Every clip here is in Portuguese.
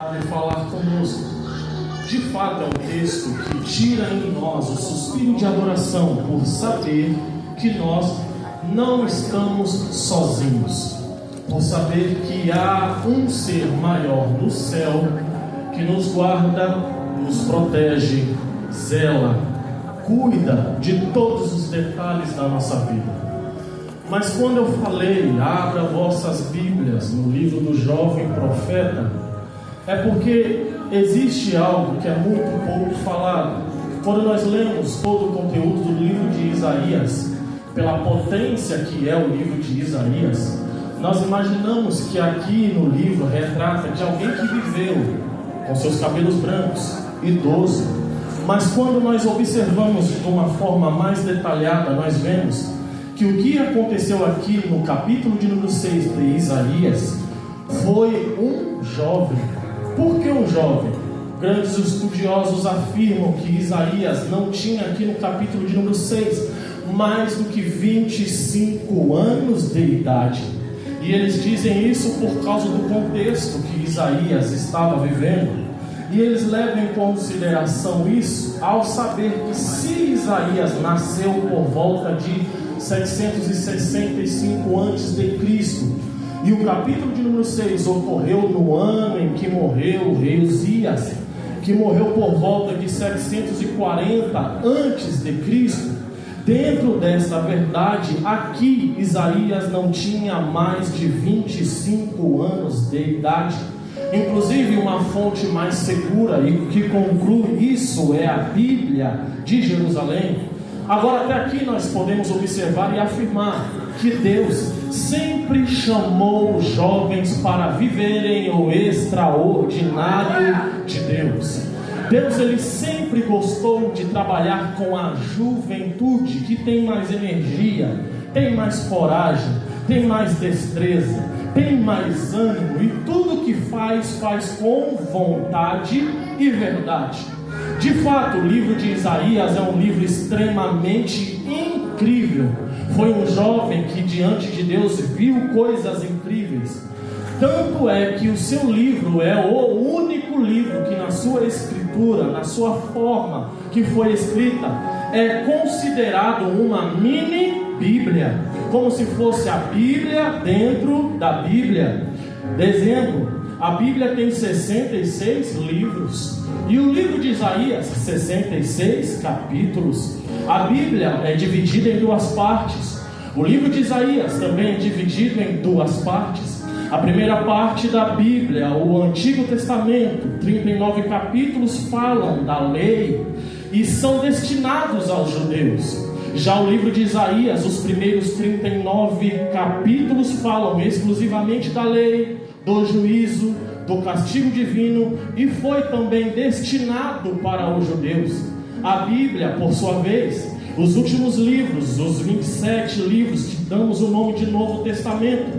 De falar conosco. De fato é um texto que tira em nós o suspiro de adoração por saber que nós não estamos sozinhos, por saber que há um ser maior no céu que nos guarda, nos protege, zela, cuida de todos os detalhes da nossa vida. Mas quando eu falei, abra vossas Bíblias no livro do jovem profeta, é porque existe algo que é muito pouco falado. Quando nós lemos todo o conteúdo do livro de Isaías, pela potência que é o livro de Isaías, nós imaginamos que aqui no livro retrata de alguém que viveu com seus cabelos brancos, idoso. Mas quando nós observamos de uma forma mais detalhada, nós vemos que o que aconteceu aqui no capítulo de número 6 de Isaías foi um jovem. Por que um jovem? Grandes estudiosos afirmam que Isaías não tinha aqui no capítulo de número 6 mais do que 25 anos de idade. E eles dizem isso por causa do contexto que Isaías estava vivendo. E eles levam em consideração isso ao saber que se Isaías nasceu por volta de 765 a.C., e o capítulo de número 6 ocorreu no ano em que morreu o rei Uzias, que morreu por volta de 740 a.C., dentro dessa verdade, aqui Isaías não tinha mais de 25 anos de idade. Inclusive, uma fonte mais segura e que conclui isso é a Bíblia de Jerusalém. Agora, até aqui nós podemos observar e afirmar que Deus sempre chamou os jovens para viverem o extraordinário de Deus. Deus, ele sempre gostou de trabalhar com a juventude que tem mais energia, tem mais coragem, tem mais destreza, tem mais ânimo, e tudo que faz com vontade e verdade. De fato, o livro de Isaías é um livro extremamente incrível. Foi um jovem que diante de Deus viu coisas incríveis. Tanto é que o seu livro é o único livro que na sua escritura, na sua forma que foi escrita, é considerado uma mini Bíblia, como se fosse a Bíblia dentro da Bíblia. Exemplo, a Bíblia tem 66 livros e o livro de Isaías, 66 capítulos. A Bíblia é dividida em duas partes. O livro de Isaías também é dividido em duas partes. A primeira parte da Bíblia, o Antigo Testamento, 39 capítulos falam da lei e são destinados aos judeus. Já o livro de Isaías, os primeiros 39 capítulos falam exclusivamente da lei, do juízo, do castigo divino, e foi também destinado para os judeus. A Bíblia, por sua vez, os últimos livros, os 27 livros que damos o nome de Novo Testamento,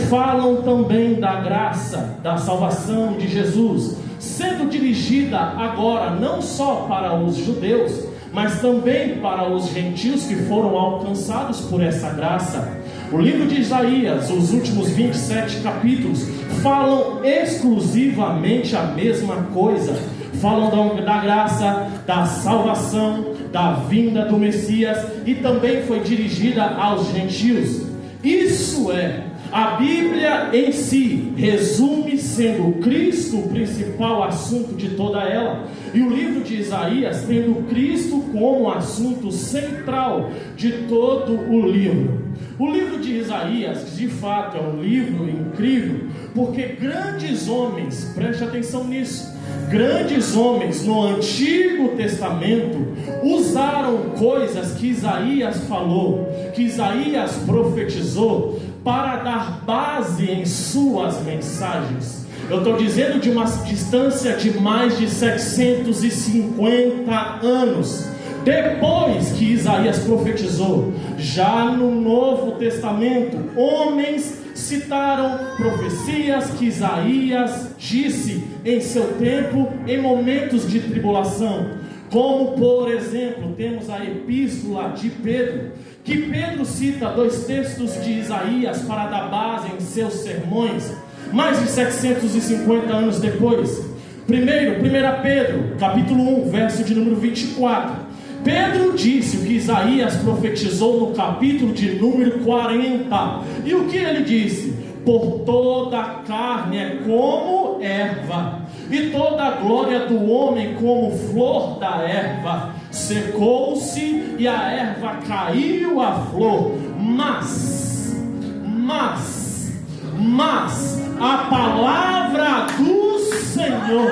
falam também da graça, da salvação de Jesus, sendo dirigida agora não só para os judeus, mas também para os gentios que foram alcançados por essa graça. O livro de Isaías, os últimos 27 capítulos, falam exclusivamente a mesma coisa. Falam da graça, da salvação, da vinda do Messias, e também foi dirigida aos gentios. Isso é, a Bíblia em si resume sendo Cristo o principal assunto de toda ela, e o livro de Isaías tendo Cristo como assunto central de todo o livro. O livro de Isaías, de fato, é um livro incrível, porque grandes homens, preste atenção nisso, grandes homens no Antigo Testamento usaram coisas que Isaías falou, que Isaías profetizou, para dar base em suas mensagens. Eu estou dizendo de uma distância de mais de 750 anos. Depois que Isaías profetizou, já no Novo Testamento, homens citaram profecias que Isaías disse em seu tempo, em momentos de tribulação. Como, por exemplo, temos a epístola de Pedro, que Pedro cita 2 textos de Isaías para dar base em seus sermões, mais de 750 anos depois. Primeiro, 1 Pedro, capítulo 1, verso de número 24. Pedro disse o que Isaías profetizou no capítulo de número 40. E o que ele disse? Por toda a carne é como erva, e toda a glória do homem como flor da erva. Secou-se e a erva caiu a flor, mas a palavra do Senhor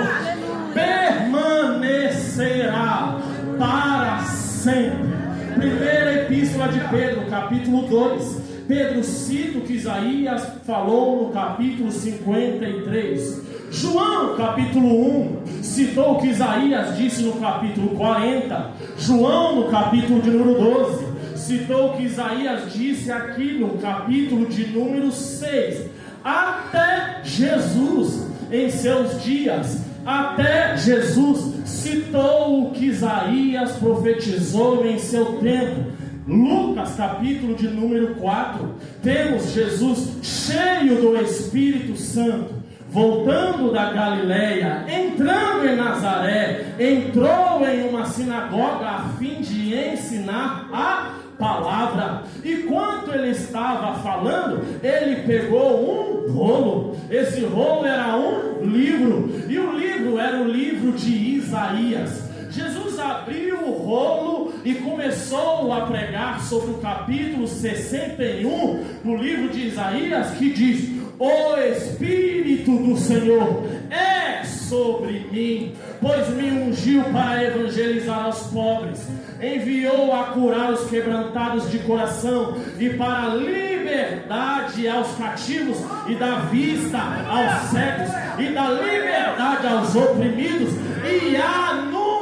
permanecerá para sempre. Primeira epístola de Pedro, capítulo 2. Pedro cita o que Isaías falou no capítulo 53. João, capítulo 1, citou o que Isaías disse no capítulo 40. João, no capítulo de número 12, citou o que Isaías disse aqui no capítulo de número 6. Até Jesus, em seus dias, até Jesus citou o que Isaías profetizou em seu tempo. Lucas, capítulo de número 4, temos Jesus cheio do Espírito Santo, voltando da Galileia, entrando em Nazaré, entrou em uma sinagoga a fim de ensinar a palavra. E quando ele estava falando, ele pegou um rolo. Esse rolo era um livro, e o livro era o livro de Isaías. Jesus abriu o rolo e começou a pregar sobre o capítulo 61 do livro de Isaías, que diz: o Espírito do Senhor é sobre mim, pois me ungiu para evangelizar aos pobres, enviou a curar os quebrantados de coração, e para liberdade aos cativos, e dar vista aos cegos, e dar liberdade aos oprimidos, e anunciar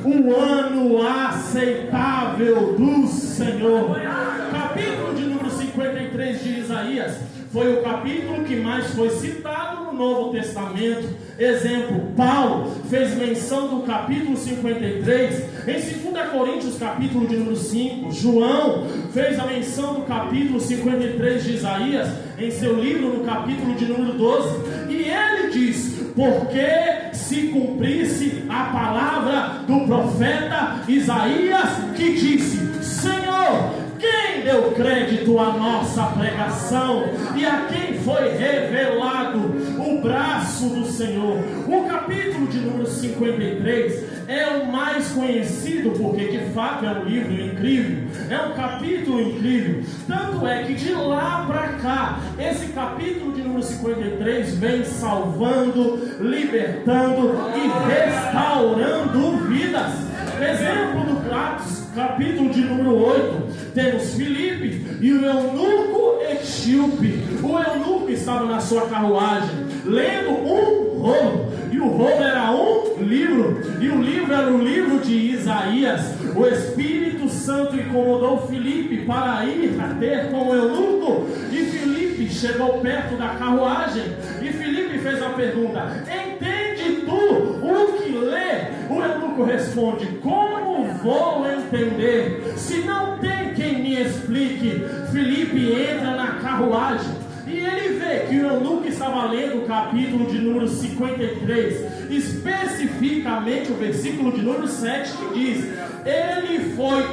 o ano aceitável do Senhor. Capítulo de número 53 de Isaías foi o capítulo que mais foi citado no Novo Testamento. Exemplo, Paulo fez menção do capítulo 53 em 2 Coríntios, capítulo de número 5. João fez a menção do capítulo 53 de Isaías em seu livro, no capítulo de número 12. E ele diz: porque se cumprisse a palavra do profeta Isaías, que disse: Senhor, quem deu crédito à nossa pregação, e a quem foi revelado o braço do Senhor? O capítulo de número 53 é o mais conhecido, porque de fato é um livro incrível, é um capítulo incrível. Tanto é que de lá para cá, esse capítulo de número 53 vem salvando, libertando e restaurando vidas. Exemplo do Atos, capítulo de número 8, temos Filipe e o eunuco etíope. O eunuco estava na sua carruagem, lendo um rolo, e o rolo era um livro, e o livro era o livro de Isaías. O Espírito Santo incomodou Filipe para ir a ter com o eunuco, e Filipe chegou perto da carruagem, e Filipe fez a pergunta: entende tu o que lê? O eunuco responde: como vou entender se não tem quem me explique? Filipe entra na carruagem e ele vê que o eunuco estava lendo o capítulo de número 53, especificamente o versículo de número 7, que diz: ele foi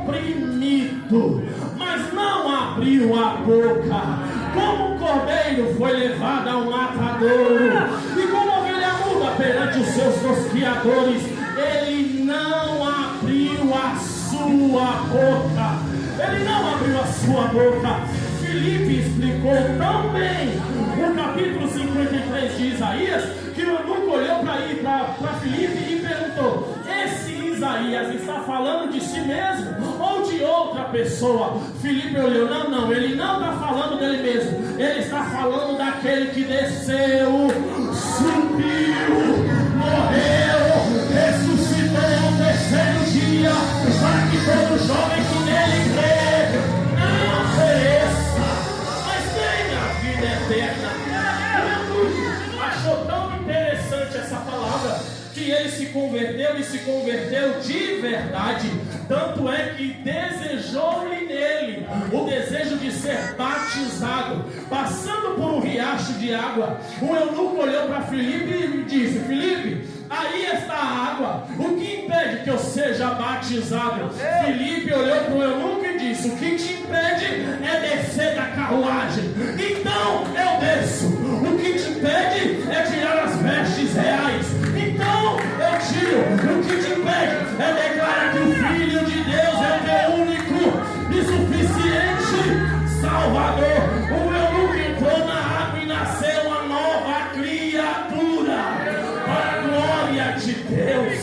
oprimido, mas não abriu a boca. Como um cordeiro foi levado a um matadouro, e como ovelha muda perante os seus tosquiadores, ele não abriu a sua boca. Ele não abriu a sua boca. Filipe explicou tão bem o capítulo 53 de Isaías, que o eunuco olhou para Filipe e perguntou: esse Isaías está falando de si mesmo ou de outra pessoa? Filipe olhou: não, ele não está falando dele mesmo, ele está falando daquele que desceu, subiu, morreu, ressuscitou no terceiro dia, para que todo jovem que nele crê não pereça, mas tenha vida eterna. Achou tão interessante essa palavra que ele se converteu, e se converteu de verdade. Tanto é que desejou-lhe nele o desejo de ser batizado. Passando por um riacho de água, o eunuco olhou para Filipe e disse: Filipe, aí está a água, o que impede que eu seja batizado? Filipe olhou para o eunuco e disse: o que te impede é descer da carruagem. Então eu desço. O que te impede é tirar as vestes reais. Então eu tiro. O que te impede é declarar que o Filho de Deus é o teu único e suficiente Salvador. O eunuco entrou na água e nasceu uma nova criatura, para a glória de Deus.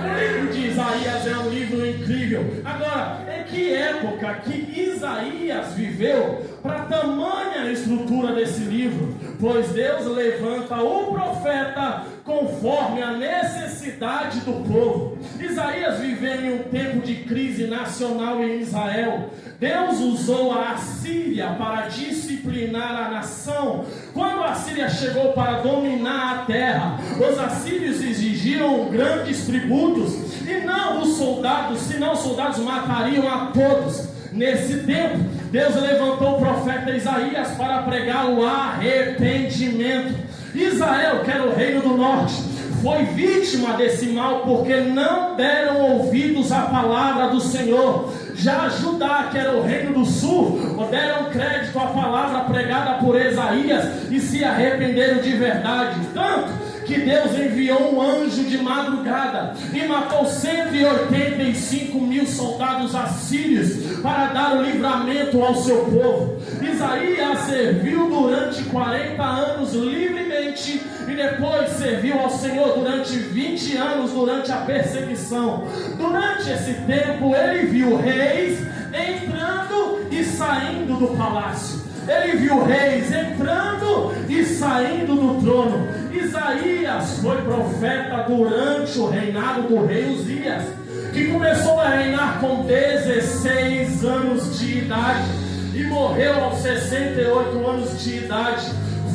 O livro de Isaías é um livro incrível. Agora, em que época que Isaías viveu para tamanha estrutura desse livro? Pois Deus levanta o profeta conforme a necessidade do povo. Isaías viveu em um tempo de crise nacional em Israel. Deus usou a Assíria para disciplinar a nação. Quando a Assíria chegou para dominar a terra, os assírios exigiam grandes tributos, e não os soldados, senão os soldados matariam a todos. Nesse tempo, Deus levantou o profeta Isaías para pregar o arrependimento. Israel, que era o reino do norte, foi vítima desse mal porque não deram ouvidos à palavra do Senhor. Já Judá, que era o reino do sul, deram crédito à palavra pregada por Isaías e se arrependeram de verdade. Tanto que Deus enviou um anjo de madrugada e matou 185 mil soldados assírios para dar o livramento ao seu povo. Isaías serviu durante 40 anos livremente e depois serviu ao Senhor durante 20 anos durante a perseguição. Durante esse tempo ele viu reis entrando e saindo do palácio. Ele viu reis entrando e saindo do trono. Isaías foi profeta durante o reinado do rei Uzias, que começou a reinar com 16 anos de idade e morreu aos 68 anos de idade.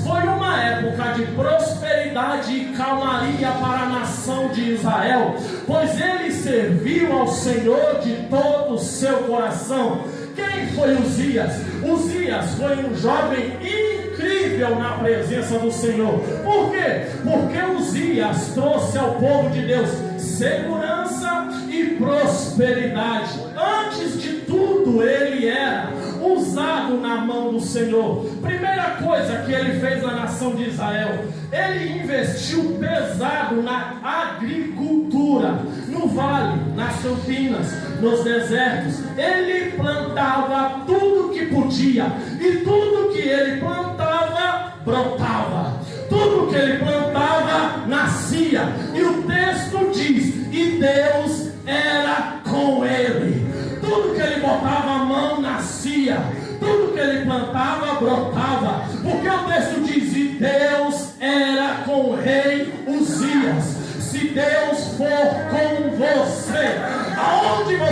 Foi uma época de prosperidade e calmaria para a nação de Israel, pois ele serviu ao Senhor de todo o seu coração. Quem foi Uzias? Uzias foi um jovem incrível na presença do Senhor. Por quê? Porque Uzias trouxe ao povo de Deus segurança e prosperidade. Antes de tudo, ele era usado na mão do Senhor. Primeira coisa que ele fez na nação de Israel, ele investiu pesado na agricultura, no vale, nas campinas, nos desertos. Ele plantava tudo que podia, e tudo que ele plantava, brotava. Tudo que ele plantava, nascia. E o texto diz: e Deus era com ele. Tudo que ele botava a mão, nascia. Tudo que ele plantava, brotava. Porque o texto diz: e Deus era com o rei Uzias. Se Deus for com você, aonde você